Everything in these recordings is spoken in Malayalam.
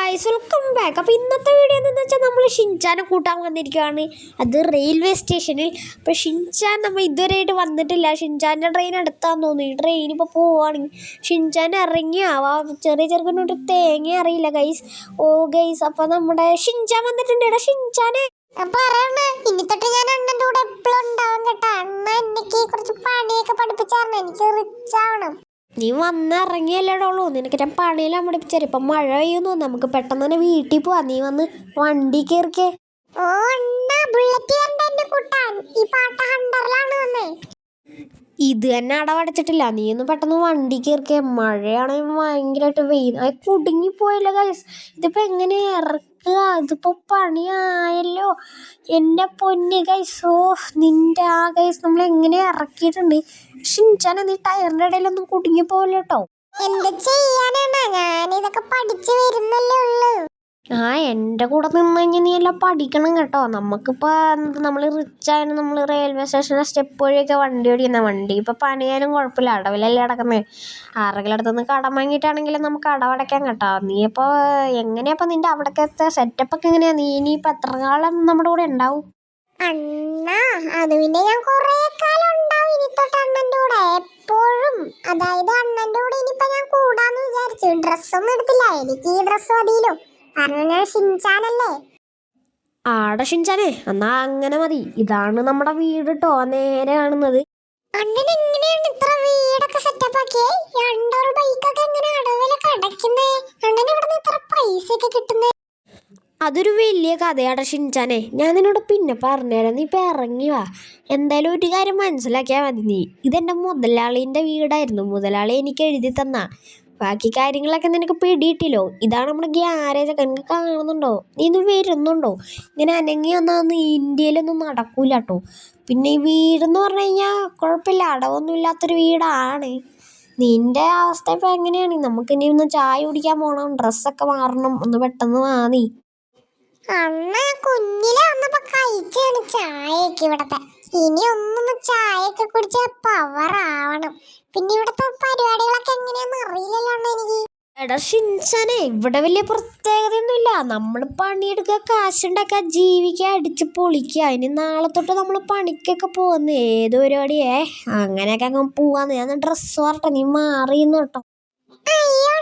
Guys welcome back. അപ്പോൾ ഇന്നത്തെ വീഡിയോ എന്താണെന്ന് വെച്ചാൽ നമ്മൾ ഷിൻചാനെ കൂട്ടാൻ വന്നിരിക്കുകയാണ്. അത് റെയിൽവേ സ്റ്റേഷനിൽ. അപ്പോൾ ഷിൻചാൻ നമ്മൾ ഇതുവരെയായിട്ട് വന്നിട്ടില്ല. ഷിൻചാൻ്റെ ട്രെയിൻ എടുത്താന്ന് തോന്നുന്നു. ഈ ട്രെയിൻ ഇപ്പോൾ പോവുകയാണെങ്കിൽ ഷിൻചാൻ ഇറങ്ങിയാവാ. ചെറിയ ചെറുക്കനോട്ട് തേങ്ങ അറിയില്ല ഗൈസ്. ഓ ഗൈസ്, അപ്പോൾ നമ്മുടെ ഷിൻചാൻ വന്നിട്ടുണ്ട്. എടാ ഷിൻചാനെ ഇനി തൊട്ട് ഞാൻ അണ്ണൻ്റെ കൂടെ എപ്പോഴും ഉണ്ടാവും കേട്ടോ. അണ്ണ എനിക്ക് കുറച്ച് പണിയൊക്കെ പഠിപ്പിച്ചായിരുന്നു. എനിക്ക് റിച്ച് ആവണം. നീ വന്നിറങ്ങിയല്ലേടുള്ളൂ. നിനക്ക് ഞാൻ പണിയെല്ലാം പഠിപ്പിച്ചാൽ ഇപ്പം മഴ പെയ്യുന്നു. നമുക്ക് പെട്ടെന്ന് തന്നെ വീട്ടിൽ പോവാം. നീ വന്ന് വണ്ടി കയറിക്കേ. ഓ അണ്ണ, ബുള്ളറ്റ് കയറണ്ട എന്നെ കൂട്ടാൻ. ഈ പാട്ട ഹണ്ടറിലാണ് വന്നേ. ഇത് തന്നെ അടവടച്ചിട്ടില്ല. നീ ഒന്ന് പെട്ടെന്ന് വണ്ടി കയറിക്കേ. മഴയാണെങ്കിൽ ഭയങ്കരമായിട്ട് വെയിൽ കുടുങ്ങിപ്പോയല്ലോ ഗൈസ്. ഇതിപ്പോൾ എങ്ങനെ ഇറക്കുക? ഇതിപ്പോൾ പണിയായല്ലോ എൻ്റെ പൊന്ന് ഗൈസ്. ഓ നിൻ്റെ ആ ഗൈസ് നമ്മൾ എങ്ങനെ ഇറക്കിയിട്ടുണ്ട്. ഷിൻചാനെ നീ ടയറിൻ്റെ ഇടയിലൊന്നും കുടുങ്ങിപ്പോവല്ലോ കേട്ടോ. എന്ത് ചെയ്യാനാണ്, ഞാനിതൊക്കെ പഠിച്ചു വരുന്നല്ലേ ഉള്ളൂ. എൻ്റെ കൂടെ നിന്ന് കഴിഞ്ഞാൽ നീ എല്ലാം പഠിക്കണം കേട്ടോ. നമുക്കിപ്പോൾ നമ്മൾ റിച്ചായാലും നമ്മൾ റെയിൽവേ സ്റ്റേഷനിലെ സ്റ്റെപ്പ് വഴിയൊക്കെ വണ്ടി ഓടിക്കുന്ന വണ്ടി ഇപ്പോൾ പണിയാലും കുഴപ്പമില്ല. അടവിലല്ലേ അടക്കുന്നത്. ആരെങ്കിലും അടുത്തുനിന്ന് കടം വാങ്ങിയിട്ടാണെങ്കിലും നമുക്ക് അടവടയ്ക്കാം കേട്ടോ. നീ ഇപ്പോൾ എങ്ങനെയപ്പോൾ നിൻ്റെ അവിടേക്കത്തെ സെറ്റപ്പൊക്കെ എങ്ങനെയാണ്? നീ ഇനിയിപ്പോൾ എത്ര കാലം നമ്മുടെ കൂടെ ഉണ്ടാവും? അണ്ണ അത് പിന്നെ ഞാൻ കുറേ കാലം ഉണ്ടാവും ഇനി തൊട്ട് അണ്ണൻ്റെ കൂടെ എപ്പോഴും. അതായത് അണ്ണൻ്റെ കൂടെ ഇനിയിപ്പോ ഞാൻ കൂടാന്ന് വിചാരിച്ചു. ഡ്രസ്സൊന്നും എടുത്തില്ല, എനിക്ക് ഈ ഡ്രസ്സ് മതിയല്ലോ. കാരണം ഞാൻ ഷിൻചാനല്ലേ. ആടെ ഷിൻചാനെ, എന്നാ അങ്ങനെ മതി. ഇതാണ് നമ്മുടെ വീട് കേട്ടോ, നേരെ കാണുന്നത്. അണ്ണൻ എങ്ങനെയാണ് ഇത്ര വീടൊക്കെ സെറ്റപ്പ് ആക്കിയേ? രണ്ടൊരു ബൈക്കൊക്കെ എങ്ങനെ അടവിലൊക്കെ അടയ്ക്കുന്നേ? അണ്ണൻ ഇവിടെ നിന്ന് ഇത്ര പൈസയൊക്കെ കിട്ടുന്നേ? അതൊരു വലിയ കഥയാടെ ഷിൻചാനെ. ഞാൻ നിന്നോട് പിന്നെ പറഞ്ഞുതരാം. നീ ഇപ്പം ഇറങ്ങി വാ. എന്തായാലും ഒരു കാര്യം മനസ്സിലാക്കിയാൽ മതി. നീ ഇതെൻ്റെ മുതലാളീൻ്റെ വീടായിരുന്നു. മുതലാളി എനിക്ക് എഴുതി തന്നാ. ബാക്കി കാര്യങ്ങളൊക്കെ നിനക്ക് പിടിയിട്ടില്ലോ. ഇതാണ് നമ്മുടെ ഗ്യാരേജൊക്കെ. നിനക്ക് കാണുന്നുണ്ടോ? നീ ഇന്ന് വരുന്നുണ്ടോ? ഇങ്ങനെ അനങ്ങി വന്നാൽ ഇന്ത്യയിലൊന്നും നടക്കൂല കേട്ടോ. പിന്നെ ഈ വീടെന്ന് പറഞ്ഞു കഴിഞ്ഞാൽ കുഴപ്പമില്ല, അടവൊന്നും ഇല്ലാത്തൊരു വീടാണ്. നിൻ്റെ അവസ്ഥ ഇപ്പം എങ്ങനെയാണ്? നമുക്കിനി ഒന്ന് ചായ കുടിക്കാൻ പോകണം, ഡ്രസ്സൊക്കെ മാറണം. ഒന്ന് പെട്ടെന്ന് വാ നീ. അണ്ണ കുഞ്ഞിലെ വന്നപ്പോ കഴിച്ചാണ് ചായയൊക്കെ ഇവിടത്തെ. ഇനി ഒന്നൊന്ന് ചായയൊക്കെ കുടിച്ചാൽ പവർ ആവണം. പിന്നെ ഇവിടത്തെ പരിപാടികളൊക്കെ എങ്ങനെയാന്ന് അറിയില്ലല്ലോ അണ്ണ എനിക്ക്. എടാ ഷിൻചാനെ, ഇവിടെ വലിയ പ്രത്യേകതയൊന്നുമില്ല. നമ്മൾ പണിയെടുക്കുക, കാശുണ്ടാക്കുക, ജീവിക്കുക, അടിച്ച് പൊളിക്കുക. അതിന് നാളെ തൊട്ട് നമ്മൾ പണിക്കൊക്കെ പോകുന്നു. ഏത് പരിപാടിയേ അങ്ങനെയൊക്കെ അങ്ങ് പോവാന്ന്. ഞാൻ ഡ്രസ്സ് മാറട്ടെ, നീ മാറിയെന്ന് കേട്ടോ. അയ്യോ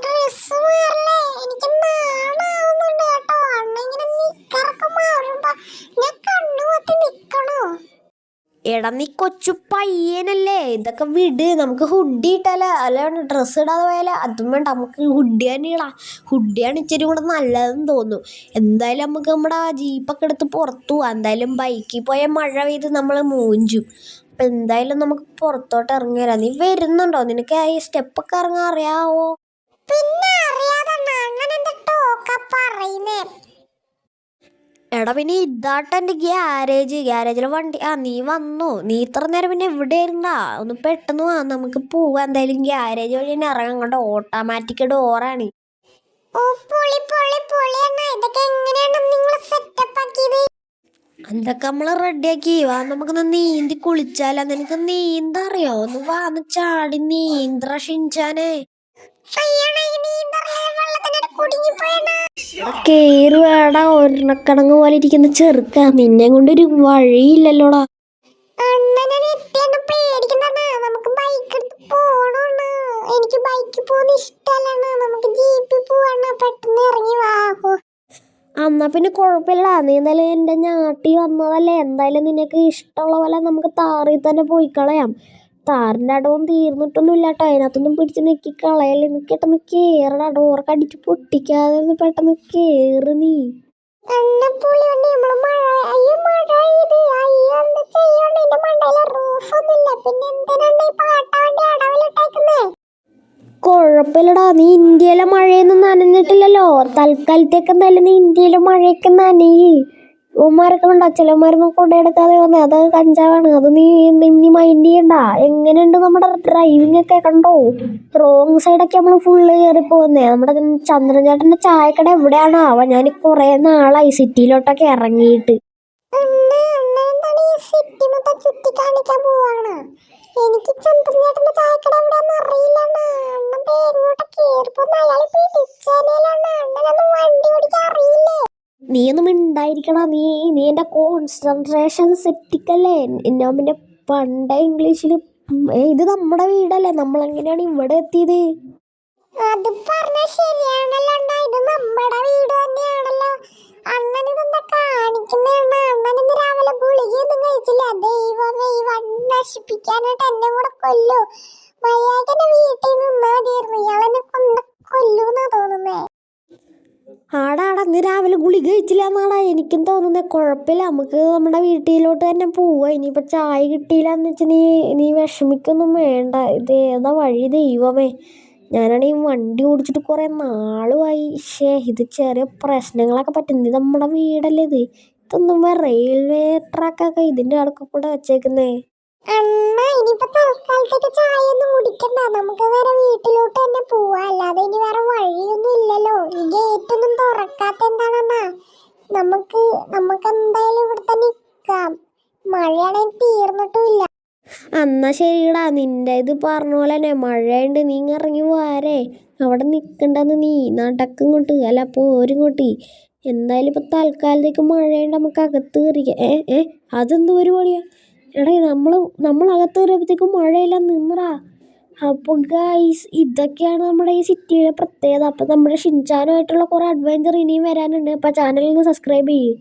ഡ്രസ് മാറല്ലേ, എനിക്ക് നാണാവുന്നുണ്ട് കേട്ടോ. അണ്ണ ഇങ്ങനെ നിക്കറൊക്കെ മാറുമ്പോ ഞാൻ കണ്ണുപൊത്തി നിക്കണോ? എടാ നീ കൊച്ചു പയ്യനല്ലേ, ഇതൊക്കെ വിട്. നമുക്ക് ഹുഡി ഇട്ടാലോ, അല്ലാണ്ട് ഡ്രസ്സ് ഇടാതെ പോയാലോ? അതും വേണ്ട, നമുക്ക് ഹുഡി തന്നെ ഇടാം. ഹുഡിയാണ് ഇച്ചിരി കൂടെ നല്ലതെന്ന് തോന്നുന്നു. എന്തായാലും നമുക്ക് നമ്മുടെ ജീപ്പൊക്കെ എടുത്ത് പുറത്തു പോവാം. എന്തായാലും ബൈക്കിൽ പോയാൽ മഴ പെയ്ത് നമ്മൾ മൂഞ്ചും. അപ്പം എന്തായാലും നമുക്ക് പുറത്തോട്ട് ഇറങ്ങി വരാം. നീ വരുന്നുണ്ടോ? നിനക്ക് ഈ സ്റ്റെപ്പൊക്കെ ഇറങ്ങാൻ അറിയാവോ? പിന്നെ അറിയാതെ അണ്ണൻ എന്റെ ടോക്ക പറയുന്നേ. എടാ പിന്നെ ഇതാട്ടെ എൻ്റെ ഗ്യാരേജിലെ വണ്ടി. നീ വന്നു. നീ ഇത്ര നേരം പിന്നെ എവിടെ ഇരുന്നാ? ഒന്ന് പെട്ടെന്ന് വാ, നമുക്ക് പോവാം. എന്തായാലും ഗ്യാരേജ് വഴി തന്നെ ഇറങ്ങാം. കണ്ടോ, ഓട്ടോമാറ്റിക് ഡോറാണ്. ഓ പൊളി പൊളി പൊളി അണ്ണ. ഇതൊക്കെ എങ്ങനെയാണ് നിങ്ങൾ സെറ്റപ്പ് ആക്കിയത്? അതൊക്കെ നമ്മൾ റെഡിയാക്കി. വാ, നമുക്കൊന്ന് നീന്തി കുളിച്ചാലോ? നിനക്ക് നീന്തറിയോ? ഒന്ന് വാ, ഒന്ന് ചാടി നീന്ത ഷിൻചാനെ. കേറി വേടാ, ഒരെണ്ണക്കടങ്ങ് പോലെ ഇരിക്കുന്ന ചെറുക്ക. നിന്നെ കൊണ്ടൊരു വഴിയില്ലല്ലോടാ. എനിക്ക് ബൈക്കിൽ പോകുന്ന ഇഷ്ടമല്ലാണ്. നമുക്ക് ജീപ്പിൽ പോവാണ്. പെട്ടെന്ന് ഇറങ്ങി വാ. എന്നാ പിന്നെ കുഴപ്പമില്ല. നീ എന്തായാലും എൻ്റെ ഞാട്ടി വന്നതല്ലേ. എന്തായാലും നിനക്ക് ഇഷ്ടമുള്ള പോലെ നമുക്ക് താറിൽ തന്നെ പോയി കളയാം. താറിൻ്റെ അടവും തീർന്നിട്ടൊന്നുമില്ല കേട്ടോ. അതിനകത്തൊന്നും പിടിച്ച് നിൽക്കി കളയല്ലേ. നീ പെട്ടെന്ന് കയറണ, ഡോറൊക്കെ അടിച്ച് പൊട്ടിക്കാതെ പെട്ടെന്ന് കയറി നീ. കുഴപ്പമില്ലടാ, നീ ഇന്ത്യയിലെ മഴയൊന്നും നനഞ്ഞിട്ടില്ലല്ലോ. തൽക്കാലത്തേക്ക് എന്തായാലും നീ ഇന്ത്യയിലെ മഴയൊക്കെ നനയി. ഉമ്മാരൊക്കെ ഉണ്ടോ? ചിലമാരൊന്നും കൊണ്ടെടുക്കാതെ വന്നേ. അത് കഞ്ചാവാണ്. അത് നീ മൈൻഡ് ചെയ്യണ്ട. എങ്ങനെയുണ്ട് നമ്മുടെ ഡ്രൈവിംഗ് ഒക്കെ? കണ്ടോ, റോങ് സൈഡൊക്കെ നമ്മൾ ഫുള്ള് കയറി പോകുന്നേ. നമ്മുടെ ചന്ദ്രൻ ചേട്ടൻ്റെ ചായക്കട എവിടെയാണോ ആവാ? ഞാൻ കുറേ നാളായി സിറ്റിയിലോട്ടൊക്കെ ഇറങ്ങിയിട്ട്. എനിക്ക് ചന്ദ്രനേട്ടന്റെ ചായക്കട എവിടെയാന്ന് അറിയില്ല. അണ്ണൻ ഇങ്ങോട്ട് കേറിപ്പോ അയാളെ പിടിച്ചാലാണ്. അണ്ണനൊന്ന് നീ ഒന്നും മിണ്ടായിരിക്കണ. നീ എൻ്റെ കോൺസെൻട്രേഷൻ സെറ്റിക്കല്ലേ. ഞാൻ പിന്നെ പണ്ടേ ഇംഗ്ലീഷിൽ ഇത് നമ്മുടെ വീടല്ലേ, നമ്മളെങ്ങനെയാണ് ഇവിടെ എത്തിയത്? അത് പറഞ്ഞ ശരിയാണല്ലോ അണ്ണാ, ഇത് നമ്മുടെ വീട് തന്നെയാണല്ലോ. അണ്ണൻ ഇതെന്താ കാണിക്കുന്നേ അണ്ണാ? അണ്ണൻ ഇന്ന് രാവിലെ ഗുളികയൊന്നും കഴിച്ചില്ല. ദൈവമേ, ഈ വണ്ണം നശിപ്പിക്കാനായിട്ട് എന്നെ കൂടെ കൊല്ലു. മര്യാദ വീട്ടിൽ നിന്നാ മതിയായിരുന്നു. ഇയാളെന്നെ കൊല്ലൂന്നാ തോന്നുന്നേ. ആടാ നീ രാവിലെ ഗുളിക കഴിച്ചില്ല എന്നാടാ എനിക്കും തോന്നുന്നത്. കുഴപ്പമില്ല, നമുക്ക് നമ്മുടെ വീട്ടിലോട്ട് തന്നെ പോവാം. ഇനിയിപ്പോൾ ചായ കിട്ടിയില്ല എന്ന് വെച്ചാൽ നീ വിഷമിക്കൊന്നും വേണ്ട. ഇത് ഏതാ വഴി ദൈവമേ. ഞാനാണെങ്കിൽ വണ്ടി ഓടിച്ചിട്ട് കുറേ നാളുമായി. ഇത് ചെറിയ പ്രശ്നങ്ങളൊക്കെ പറ്റും. ഇത് നമ്മുടെ വീടല്ലേ ഇത്. ഇതൊന്നും റെയിൽവേ ട്രാക്കൊക്കെ ഇതിൻ്റെ അടുക്ക കൂടെ വെച്ചേക്കുന്നേ. അണ്ണാ, ഇനിയിപ്പോ തൽക്കാലത്തേക്ക് ചായ ഒന്നും കുടിക്കണ്ട. നമുക്ക് വേറെ വീട്ടിലോട്ട് തന്നെ പോവാ. അല്ലാതെ ഇനി വേറെ വഴിയൊന്നും ഇല്ലല്ലോ. ഈ ഗേറ്റ് ഒന്നും തുറക്കാത്ത എന്താണെന്നാ? നമുക്ക് എന്തായാലും ഇവിടെ തന്നെ നിൽക്കാം. മഴയാണെങ്കിൽ തീർന്നിട്ടുമില്ല. എന്നാ ശരിടാ, നിന്റെ ഇത് പറഞ്ഞ പോലെ തന്നെ മഴയുണ്ട്. നീ ഇറങ്ങി പോരേ. അവിടെ നിൽക്കണ്ടെന്ന്, നീ നടക്കിങ്ങോട്ട്, അല്ല പോരിങ്ങോട്ട്. എന്തായാലും ഇപ്പം തൽക്കാലത്തേക്ക് മഴയുണ്ട്, നമുക്ക് അകത്ത് കയറിക്കാം. അതെന്ത് പരിപാടിയാ? എടേ, നമ്മൾ അകത്ത് കയറിയപ്പോഴത്തേക്കും മഴയെല്ലാം നിന്നറാ. അപ്പോൾ ഗൈസ്, ഇതൊക്കെയാണ് നമ്മുടെ ഈ സിറ്റിയുടെ പ്രത്യേകത. അപ്പം നമ്മുടെ ഷിൻചാനുമായിട്ടുള്ള കുറേ അഡ്വഞ്ചർ ഇനിയും വരാനുണ്ട്. അപ്പം ചാനലിൽ നിന്ന് സബ്സ്ക്രൈബ് ചെയ്യും.